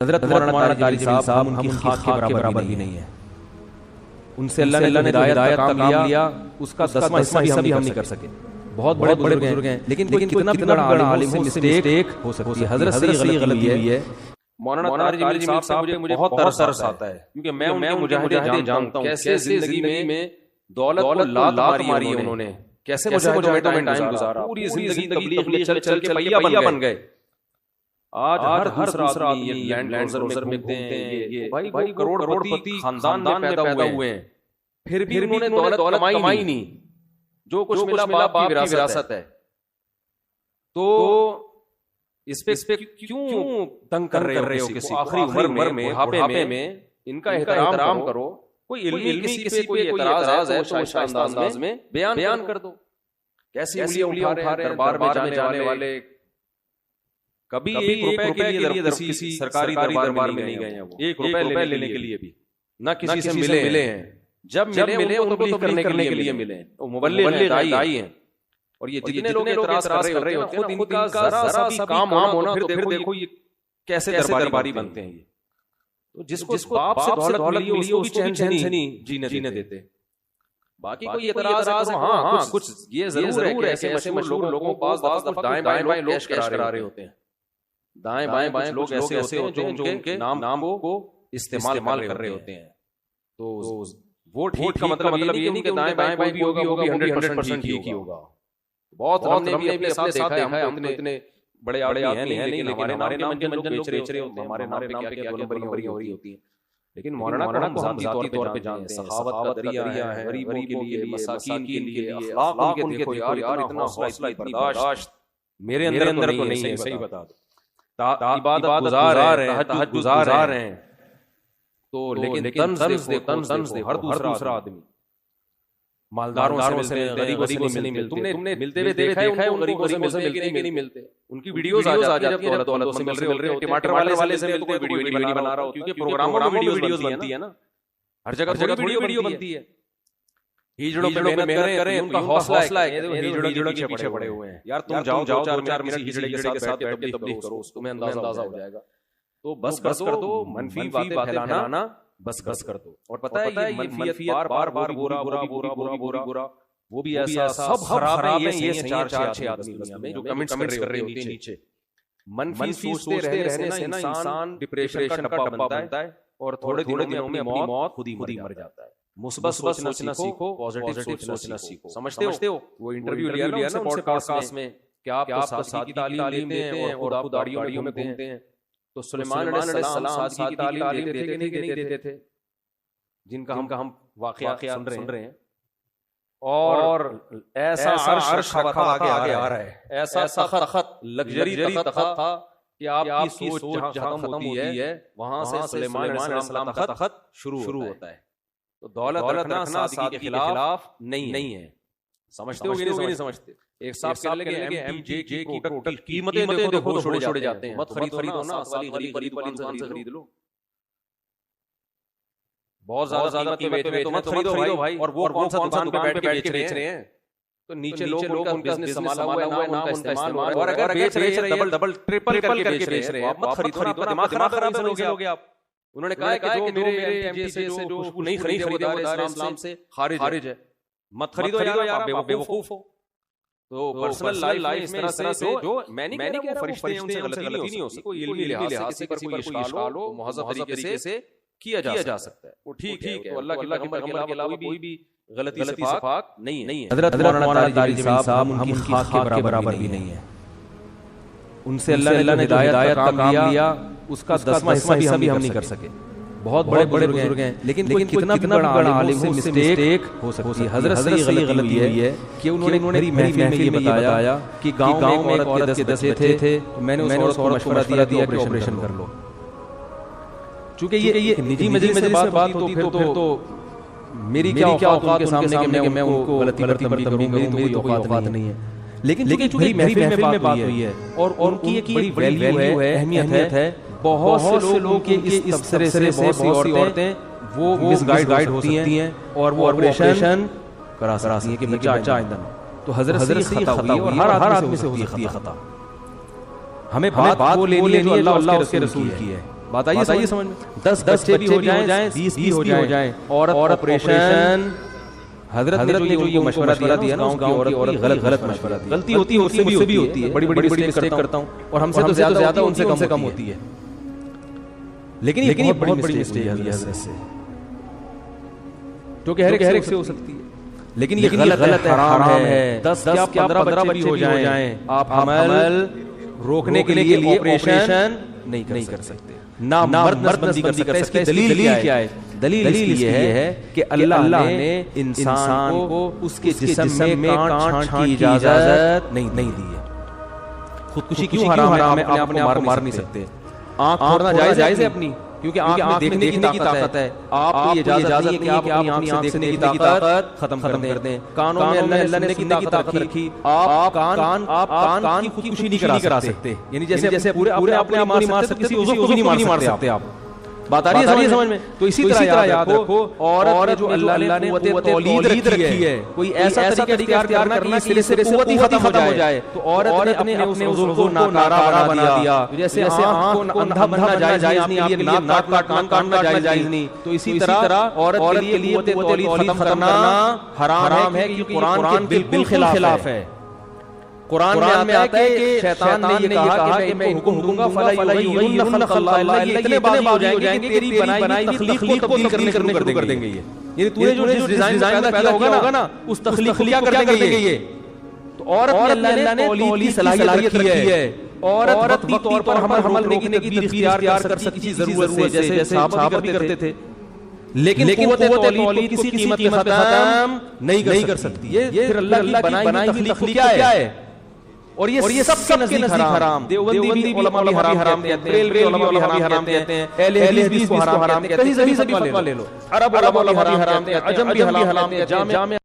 حضرت مولانا طارق صاحب ہم کی خاک کے برابر بھی نہیں ہے. ان سے اللہ نے ہدایت کا کام لیا, اس کا 10واں حصہ بھی ہم نہیں کر سکے. بہت بڑے بزرگ ہیں, لیکن کتنا بڑا عالم ہو, مسٹیک ہو سکتی ہے. حضرت سے غلطی ہوئی ہے. مولانا طارق صاحب سے مجھے بہت ترس آتا ہے, کیونکہ میں ان کے مجاہدین جانتا ہوں کیسے زندگی میں دولت کو لات ماری ہے انہوں نے, کیسے مجاہدوں میں ٹائم گزارا, پوری زندگی تبلیغ میں چل کے پہیا بن گئے. آج ہر دوسرا آدمی لینڈ کروزر میں گھومتے ہیں, یہ بھائی کروڑپتی خاندان میں پیدا ہوئے ہیں, پھر بھی انہوں نے دولت کمائی نہیں. جو کچھ ملا باپ کی وراثت ہے. تو اس پہ کیوں تنگ کر رہے ہو کسی کو؟ آخری عمر میں بڑھاپے میں ان کا احترام کرو. کوئی علمی کسی کوئی اعتراض ہے تو شائستہ انداز میں بیان کر دو. کیسی انگلیاں اٹھا رہے ہیں دربار میں جانے والے, کبھی ایک روپے کے لیے کسی سرکاری دربار میں نہیں گئے ہیں. وہ ایک روپے لینے کے لیے بھی نہ کسی سے ملے ہیں. جب ملے ان کو تبلیغ کرنے کے لیے ملے. وہ مبلغ داعی ہیں. اور یہ جتنے لوگ اعتراض کر رہے ہوتے ہیں خود ان کا ذرا سا بھی کام ہونا تو پھر دیکھو یہ کیسے درباری بنتے ہیں. یہ تو جس کو باپ سے دولت ملی اس کو بھی چین سے نہیں جینے دیتے. باقی کوئی اعتراض ہاں کچھ یہ ضرور ہے کہ ایسے مشہور لوگوں کو بعض دفعہ دائیں بائیں لوگ کیش کرا رہے ہوتے ہیں. دائیں بائیں لوگ ایسے ہوتے ہیں جو ان کے نام کو استعمال کر رہے ہوتے ہیں. تو وہ ٹھیک کا مطلب یہ نہیں کہ دائیں بائیں بھی ہوگا, وہ بھی 100% ٹھیک ہی ہوگا. بہت ہم نے بھی اپنے ساتھ دیکھا ہے, ہم اتنے بڑے آدمی ہیں نہیں, لیکن ہمارے نام کے لوگ بیچ رہے ہوتے ہیں, ہمارے نام پہ کیا گڑبڑی ہو رہی ہوتی ہے. لیکن مولانا کو ہم ذاتی طور پہ جانتے ہیں. سخاوت کا دریا ہے, غریبوں کے لیے, مساکین کے لیے, اخلاق ان کے دیکھو یار اتنا حوصلہ اتنی برداشت میرے اندر تو نہیں ہے. صحیح بتا دو, عبادت گزار ہیں, تہجد گزار ہیں, تو لیکن طنز دیکھو ہر دوسرا آدمی مالداروں سے غریبوں سے نہیں ملتے. تم نے ملتے ہوئے دیکھا ہے ان غریبوں سے ملتے کہ نہیں ملتے. ان کی ویڈیوز آ جاتی ہیں دولت سے مل رہے ہیں, ٹماٹر والے سے ملتے ہیں, کوئی ویڈیو نہیں بنا رہا, کیونکہ پروگراموں میں ویڈیوز بنتی ہے نا, ہر جگہ ویڈیو بنتی ہے. ہجڑوں پہ محنت کریں, ان کا حوصلہ ہے, ہجڑوں کے پیچھے پڑے ہوئے ہیں. یار تم جاؤ 4 منٹ ہجڑے کے ساتھ بیٹھ کے تبلیغ کرو, تمہیں اندازہ ہو جائے گا. تو بس کر دو منفی باتیں پھیلانا, بس کر دو. اور پتہ ہے یہ منفیت بار برا وہ بھی ایسا سب خراب ہے. یہ 4 آدمی دنیا میں جو کمنٹس کر رہے ہوتے ہیں نیچے, منفی سوچتے رہنے سے نا انسان ڈپریشن کا ڈبہ بنتا ہے, اور تھوڑے دنوں میں اپنی موت خود ہی مر جاتا ہے. مثبت سوچنا سیکھو, پازیٹیو سوچنا سیکھو. سمجھتے ہو وہ انٹرویو لیا نا ان سے پوڈ کاسٹ میں کہ آپ سادگی کی تعلیم دیتے ہیں اور خود گاڑیوں میں گھومتے ہیں. تو سلیمان علیہ السلام سادگی کی تعلیم دیتے تھے کہ نہیں دیتے تھے, جن کا ہم واقعہ سن رہے ہیں. اور ایسا عرش رکھا آگے آ رہا ہے, ایسا تخت لگژری تخت تھا کہ آپ کی سوچ جہاں ختم ہوتی ہے وہاں سے سلیمان علیہ السلام کا تخت شروع ہوتا ہے. تو دولت رکھنا سادگی کے خلاف نہیں ہے. سمجھتے ہو کہ نہیں سمجھتے؟ ایک صاحب کہنے لگے ایم جے کی قیمتیں دیکھو تو چھوڑے جاتے ہیں. مت خریدو نا, غریب والی انسان سے خرید لو. بہت زیادہ قیمت پہ تو مت خریدو بھائی. اور وہ کون سا دکان پہ بیٹھ کے بیچ رہے ہیں, تو نیچے لوگ ان کا بزنس سنبھالا ہوا ہے, نام ان کا استعمال, اور اگر بیچ رہے ہیں ڈبل ٹرپل کر کے بیچ رہے ہیں. آپ مت خریدو, دماغ خراب ہو گیا آپ. انہوں نے کہا کہ جو میرے ایم جے سے جو خوشبو نہیں خریدے وہ اسلام سے خارج ہے. مت خریدو یار, آپ بیوقوف ہو. تو پرسنل لائف میں اس طرح سے جو میں نہیں کہہ رہا فرشتے ہیں ان سے غلطی نہیں ہو سکتی, کوئی علمی لحاظ سے کسی پر کوئی اشکال ہو مہذب طریقے سے کیا جا سکتا ہے. وہ ٹھیک ہے, تو اللہ کے پیغمبر کے علاوہ کوئی بھی غلطی سے پاک نہیں ہے. حضرت مولانا طارق صاحب ہم کی خاک کے برابر بھی نہیں ہے. ان سے اللہ نے ہدایت کا کام لیا, اس کا 10واں حصہ بھی ہم نہیں کر سکے. بہت بڑے بزرگ ہیں, لیکن کتنا بڑا عالم ہو, مسٹیک ہو سکتی ہے. حضرت سے غلطی ہوئی ہے کہ انہوں نے میری محفل میں یہ بتایا کہ گاؤں میں ایک عورت کے 10 بچے تھے, میں نے اس عورت کو مشورہ دیا کہ آپریشن کر لو. چونکہ یہ نجی مجلس میں بات ہوتی پھر تو میری کیا اوقات ان کے سامنے کہ میں ان کو غلطی پر تنبیہ کروں, میری تو کوئی اوقات نہیں ہے. لیکن چونکہ میری محفل میں بات ہوئی ہے اور ان کی ایک بڑی ویلیو ہے, اہمیت ہے. بہت سے لوگوں کے اس تبصرے سے بہت سی عورتیں وہ مس گائیڈ ہوتی ہیں اور وہ آپریشن کرا سکتی ہیں کہ بچہ آئندہ. تو حضرت سے خطا ہوئی اور ہر آدمی سے ہوتی ہے خطا. ہمیں بات وہ لینی ہے جو اللہ اس کے رسول کی ہے. بات آئیے سمجھ میں. 10 بچے بھی ہو جائیں 20 بھی ہو جائیں اور آپریشن حضرت نے جو یہ مشورہ دیا نا اس گاؤں کی عورت غلط مشورہ دیا. غلطی ہوتی ہے, اس سے بھی ہوتی ہے, بڑی مسٹیک کرتا ہوں اور ہم سے تو زیادہ ان سے کم ہوتی ہے, لیکن یہ بہت بڑی مسٹیک ہے حضرت سے, جو کہ ہر ایک سے ہو سکتی ہے, لیکن یہ غلط ہے, حرام ہے. 10 یا 15 بچے بھی ہو جائیں, آپ حمل روکنے کے لیے آپریشن نہیں کر سکتے, نہ مرد نسبندی کر سکتے. اس کی دلیل کیا ہے؟ دلیل اس لیے ہے کہ اللہ نے انسان کو اس کے جسم میں کانٹ چھانٹ کی اجازت نہیں دی ہے. خودکشی کیوں حرام ہے؟ آپ اپنے آپ کو مار نہیں سکتے. آنکھ پھوڑنا جائز ہے اپنی, کیونکہ آنکھ میں دیکھنے کی طاقت ہے. آپ کو یہ اجازت نہیں ہے کہ آپ اپنی آنکھ سے دیکھنے کی طاقت ختم کر دیں. کانوں میں اللہ نے سننے کی طاقت رکھی, آپ کان کی خودکشی نہیں کرا سکتے. یعنی جیسے پورے اپنے آپ کو نہیں مار سکتے, کسی عضو کو نہیں مار سکتے آپ. بات آ رہی ہے سمجھ میں؟ تو اسی طرح یاد رکھو, عورت جو اللہ نے قوت تولید رکھی ہے, کوئی ایسا طریقہ اختیار کرنا کہ سرے سے قوت ہی ختم ہو جائے, تو عورت نے اپنے عضو کو ناکارہ بنا دیا. جیسے آنکھ کو اندھا بننا جائز نہیں, آپ کے لیے ناک کاٹنا جائز نہیں, تو اسی طرح عورت کے لیے قوت تولید ختم کرنا حرام ہے, کیونکہ قرآن کے بالکل خلاف ہے. قرآن میں آتا ہے کہ شیطان نے یہ کہا کہ میں حکم دوں گا فلا یغیرن خلق اللہ, یہ اتنے باغی ہو جائیں گے کہ تیری بنائی تخلیق کو تبدیل کرنے شروع کر دیں گے. یعنی تو نے جو ڈیزائن پیدا کیا ہوگا نا, اس تخلیق کو کیا کر دیں گے یہ. تو عورت اللہ نے تولید کی صلاحیت رکھی ہے. عورت وقتی طور پر حمل روکنے کی تدبیر اختیار کر سکتی چیز ضرورت سے, جیسے صحابہ بھی کرتے تھے, لیکن قوت تولید کسی قیمت پہ ختم نہیں کر سکتی. یہ پھر اللہ کی بنائی ہوئی تخلیق کیا ہے, اور یہ سب کے نزدیک حرام. دیوبندی علماء بھی حرام کہتے ہیں, بریلوی علماء بھی حرام کہتے ہیں, اہل حدیث بھی اس کو حرام کہتے ہیں. کہیں سے بھی فتویٰ لے لو. عرب علماء بھی حرام کہتے ہیں, عجم بھی حرام کہتے ہیں, جامع